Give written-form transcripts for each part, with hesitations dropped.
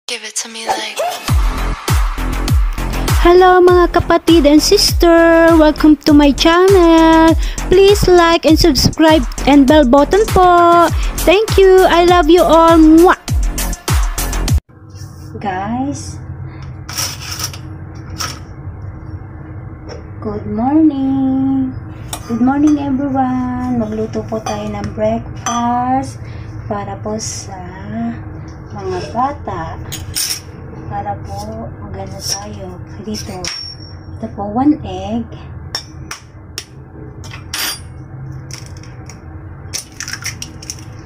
Give it to me like. Hello mga kapatid and sister! Welcome to my channel! Please like and subscribe and bell button po! Thank you! I love you all! Mwah! Guys, good morning! Good morning everyone! Magluto po tayo ng breakfast para po sa mga bata. Para po magano tayo dito. Ito po 1 egg.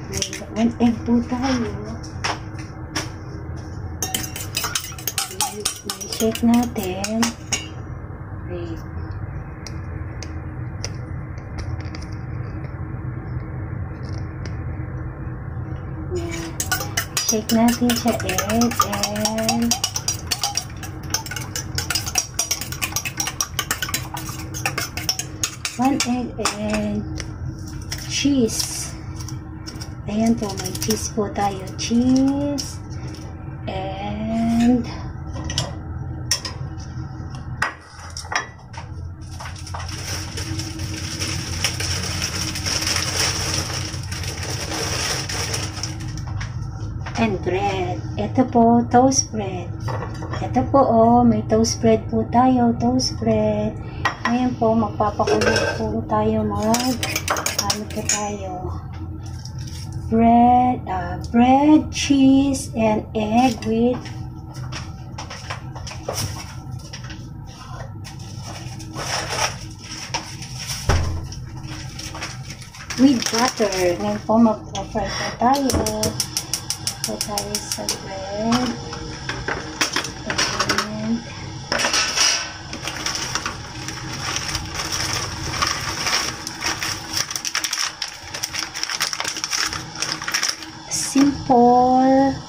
May 1 egg po tayo. Shake natin. Wait. Shake natin siya egg and one egg and cheese. Ayan po, may cheese po tayo. Cheese and bread. Ito po, toast bread. Ito po, may toast bread po tayo. Toast bread. Ayan po, magpapakulo po tayo ano po tayo? Bread, cheese, and egg with butter. Ngayon po, magpa-fry po tayo. Po tayo sa bread and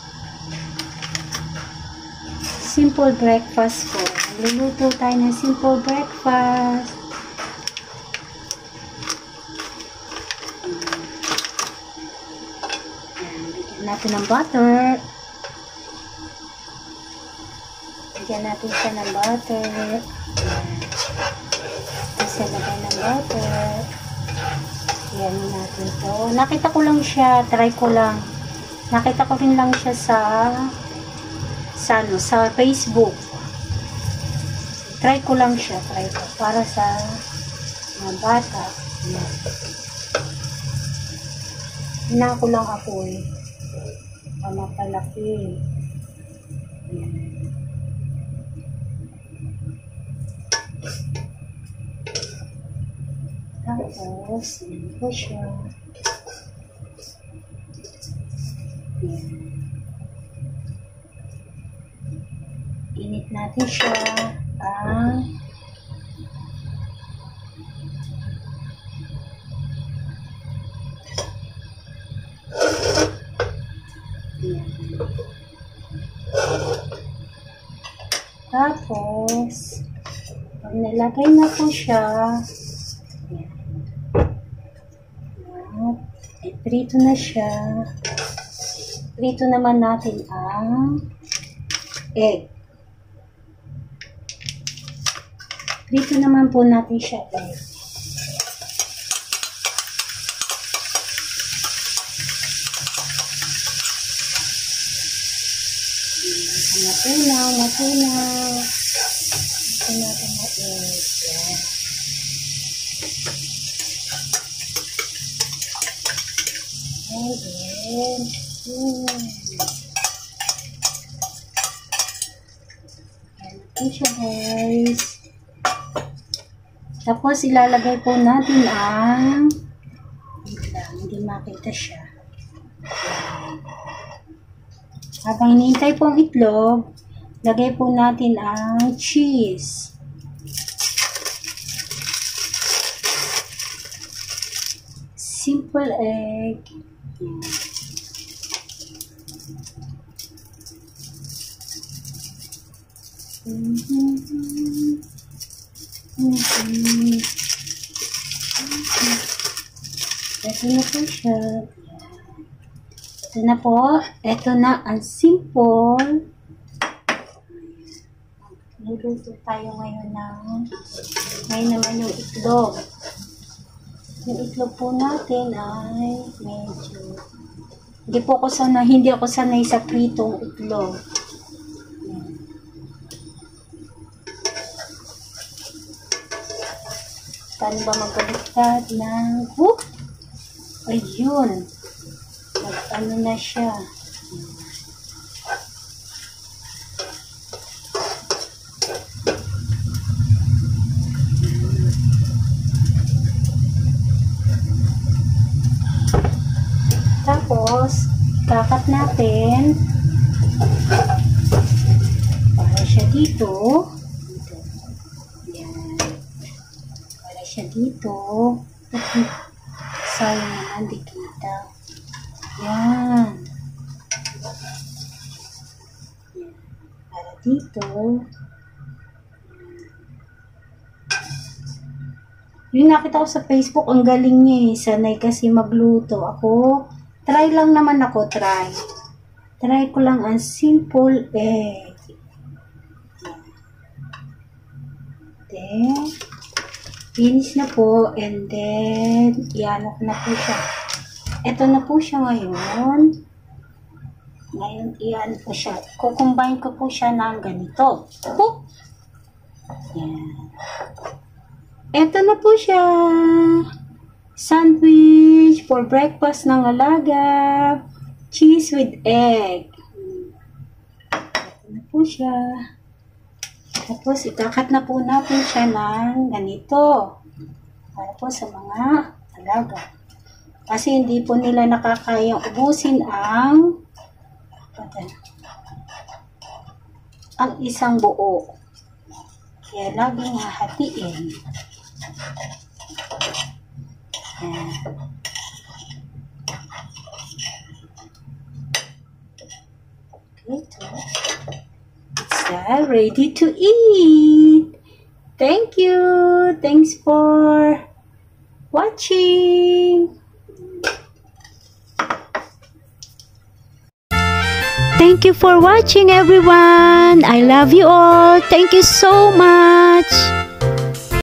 simple breakfast po. Magluluto tayo ng simple breakfast. Natin ng butter. Bigyan natin siya ng butter. Kasi lagay ng butter. Yan natin to. Nakita ko lang siya. Try ko lang. Nakita ko rin lang siya sa Facebook. Try ko lang siya. Try ko. Para sa mga bata. Yan. Hinako lang ako eh. Mapalaki. Tapos, ito siya. Init natin siya. Tapos, pag nilagay na po siya, prito na siya. Prito naman natin ang egg. Prito naman po natin siya egg. Natunaw. Ito natin na egg. And then, ito siya guys. Tapos ilalagay po natin ang hindi makita siya. Habang hinihintay po ang itlog, lagay po natin ang cheese. Simple egg. Ito na po siya. Ito na po. Ito na ang simple Luluto tayo ngayon ngayon naman yung itlog. Yung itlog po natin ay medyo hindi ako sanay sa pritong itlog. Paano ba magbaliktad ng ayun. Ano na siya. Tapos, kakat natin para siya dito. Yan. Para siya dito. Sayang naman, di kita. Yan. Para dito. Yung nakita ko sa Facebook, ang galing niya eh. Sanay kasi magluto. Try lang naman ako, try. Try ko lang ang simple egg. Then, finish na po. And then, iano ko na po siya. Ito na po siya ngayon. Ngayon, iano po siya. Kukumbine ko po siya ng ganito. Yan. Ito na po siya. Sandwich for breakfast ng alaga. Cheese with egg. Ito na po siya. Tapos, ikakat na po natin siya ng ganito. Para po sa mga alaga. Kasi hindi po nila nakakayang ubusin ang isang buo. Kaya laging hahatiin. It's ready to eat. Thank you. Thanks for watching. Thank you for watching, everyone. I love you all. Thank you so much.